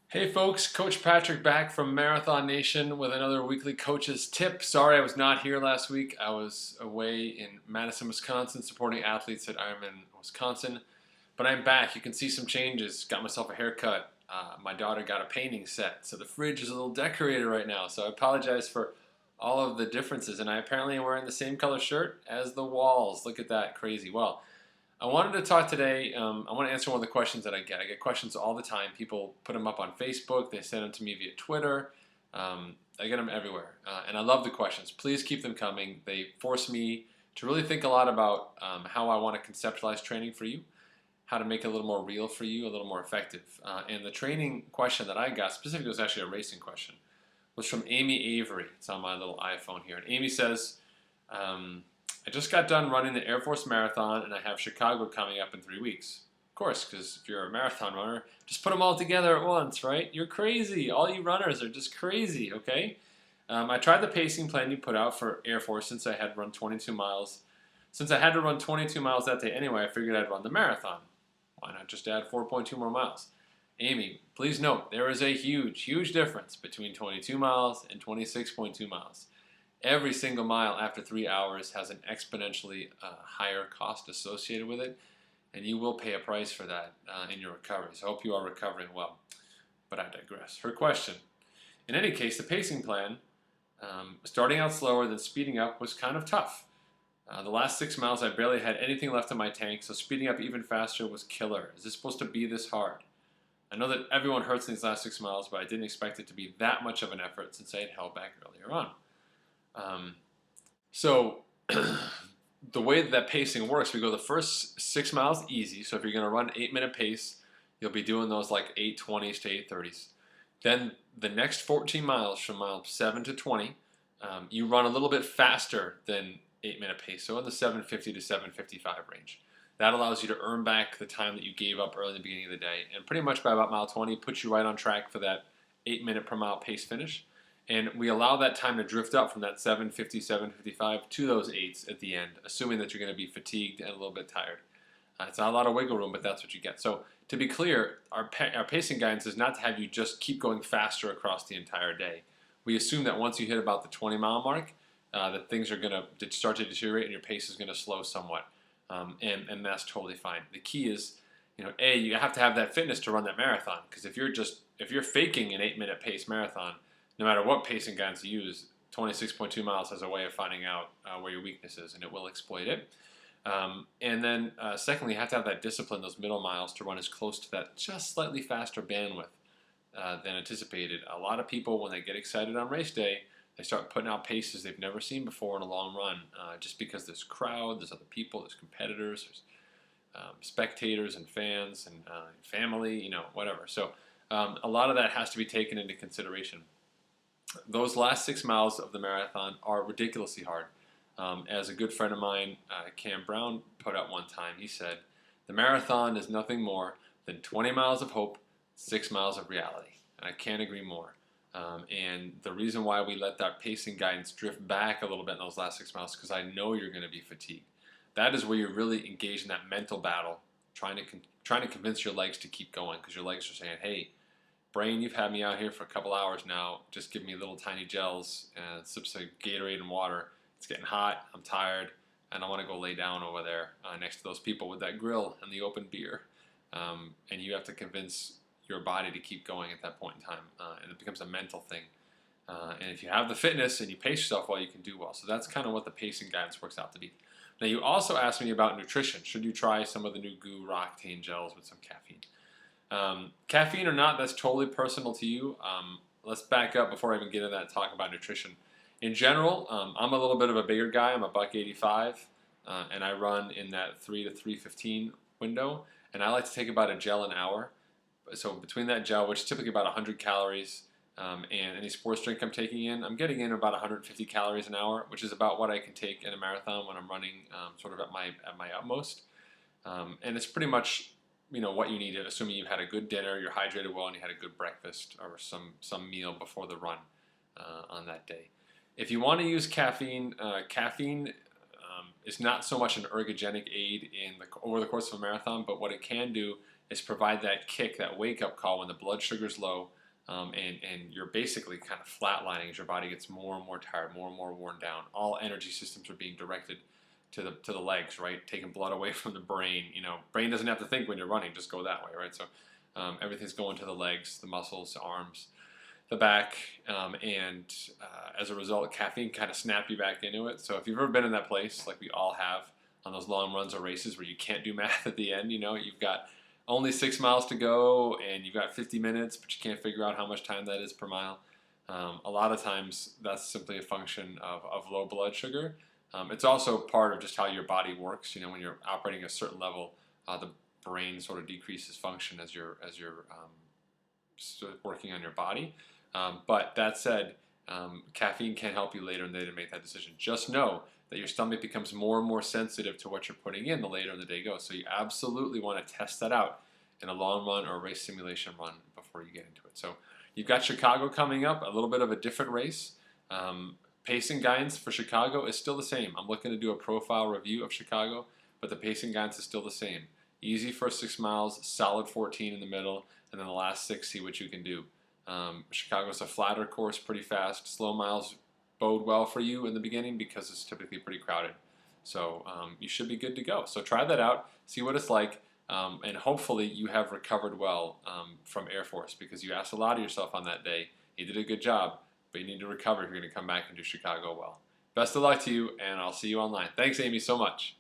Hey folks, Coach Patrick back from Marathon Nation with another weekly coach's tip. Sorry I was not here last week. I was away in Madison, Wisconsin supporting athletes at Ironman Wisconsin. But I'm back. You can see some changes. Got myself a haircut. My daughter got a painting set. So the fridge is a little decorated right now. So I apologize for all of the differences. And I apparently am wearing the same color shirt as the walls. Look at that. Crazy. Well, I wanted to talk today. I want to answer one of the questions that I get. I get questions all the time. People put them up on Facebook. They send them to me via Twitter. I get them everywhere. And I love the questions. Please keep them coming. They force me to really think a lot about how I want to conceptualize training for you, how to make it a little more real for you, a little more effective. And the training question that I got, specifically was actually a racing question, was from Amy Avery. It's on my little iPhone here. And Amy says, I just got done running the Air Force Marathon, and I have Chicago coming up in 3 weeks. Of course, because if you're a marathon runner, just put them all together at once, right? You're crazy. All you runners are just crazy, okay? I tried the pacing plan you put out for Air Force since I had run 22 miles. Since I had to run 22 miles that day anyway, I figured I'd run the marathon. Why not just add 4.2 more miles? Amy, please note, there is a huge, huge difference between 22 miles and 26.2 miles. Every single mile after 3 hours has an exponentially higher cost associated with it, and you will pay a price for that in your recovery. So I hope you are recovering well. But I digress. Her question. In any case, the pacing plan, starting out slower than speeding up, was kind of tough. The last 6 miles, I barely had anything left in my tank, so speeding up even faster was killer. Is this supposed to be this hard? I know that everyone hurts in these last 6 miles, but I didn't expect it to be that much of an effort since I had held back earlier on. Um, so the way that pacing works, we go the first 6 miles easy. So if you're going to run 8-minute pace, you'll be doing those like 8:20s to 8:30s. Then the next 14 miles from mile 7 to 20, you run a little bit faster than 8-minute pace. So in the 7:50 to 7:55 range. That allows you to earn back the time that you gave up early in the beginning of the day. And pretty much by about mile 20, puts you right on track for that 8-minute per mile pace finish. And we allow that time to drift up from that 7:50, 7:55 to those 8s at the end, assuming that you're going to be fatigued and a little bit tired. It's not a lot of wiggle room, but that's what you get. So to be clear, our pacing guidance is not to have you just keep going faster across the entire day. We assume that once you hit about the 20-mile mark, that things are going to start to deteriorate and your pace is going to slow somewhat. And that's totally fine. The key is, you have to have that fitness to run that marathon. Because if you're faking an 8-minute pace marathon, no matter what pacing guidance you use, 26.2 miles has a way of finding out where your weakness is, and it will exploit it. And then secondly, you have to have that discipline, those middle miles, to run as close to that just slightly faster bandwidth than anticipated. A lot of people, when they get excited on race day, they start putting out paces they've never seen before in a long run, just because there's crowd, there's other people, there's competitors, there's spectators and fans and family, whatever. So a lot of that has to be taken into consideration. Those last 6 miles of the marathon are ridiculously hard. As a good friend of mine, Cam Brown, put out one time, he said, the marathon is nothing more than 20 miles of hope, 6 miles of reality. And I can't agree more. And the reason why we let that pacing guidance drift back a little bit in those last 6 miles is because I know you're going to be fatigued. That is where you're really engaged in that mental battle, trying to convince your legs to keep going, because your legs are saying, hey, brain, you've had me out here for a couple hours now. Just give me little tiny gels and sips of Gatorade and water. It's getting hot. I'm tired, and I want to go lay down over there next to those people with that grill and the open beer. And you have to convince your body to keep going at that point in time, and it becomes a mental thing. And if you have the fitness and you pace yourself well, you can do well. So that's kind of what the pacing guidance works out to be. Now, you also asked me about nutrition. Should you try some of the new GU Roctane gels with some caffeine? Caffeine or not, that's totally personal to you. Let's back up before I even get into that and talk about nutrition. In general, I'm a little bit of a bigger guy. I'm a $185, and I run in that 3 to 3:15 window, and I like to take about a gel an hour. So between that gel, which is typically about 100 calories, and any sports drink I'm taking in, I'm getting in about 150 calories an hour, which is about what I can take in a marathon when I'm running sort of at my utmost. And it's pretty much what you need, assuming you've had a good dinner, you're hydrated well, and you had a good breakfast or some meal before the run on that day. If you want to use caffeine, caffeine is not so much an ergogenic aid over the course of a marathon, but what it can do is provide that kick, that wake-up call when the blood sugar's low, and you're basically kind of flatlining as your body gets more and more tired, more and more worn down. All energy systems are being directed to the legs, right? Taking blood away from the brain. Brain doesn't have to think when you're running; just go that way, right? So everything's going to the legs, the muscles, the arms, the back, and as a result, caffeine kind of snap you back into it. So if you've ever been in that place, like we all have, on those long runs or races where you can't do math at the end, you've got only 6 miles to go and you've got 50 minutes, but you can't figure out how much time that is per mile. A lot of times that's simply a function of low blood sugar. It's also part of just how your body works. When you're operating at a certain level, the brain sort of decreases function as you're working on your body. But that said, caffeine can help you later in the day to make that decision. Just know that your stomach becomes more and more sensitive to what you're putting in the later the day goes. So you absolutely want to test that out in a long run or a race simulation run before you get into it. So you've got Chicago coming up, a little bit of a different race. Pacing guidance for Chicago is still the same. I'm looking to do a profile review of Chicago, but the pacing guidance is still the same. Easy first 6 miles, solid 14 in the middle, and then the last 6, see what you can do. Chicago's a flatter course, pretty fast. Slow miles bode well for you in the beginning because it's typically pretty crowded. So you should be good to go. So try that out, see what it's like, and hopefully you have recovered well from Air Force, because you asked a lot of yourself on that day. You did a good job, but you need to recover if you're going to come back and do Chicago well. Best of luck to you, and I'll see you online. Thanks, Amy, so much.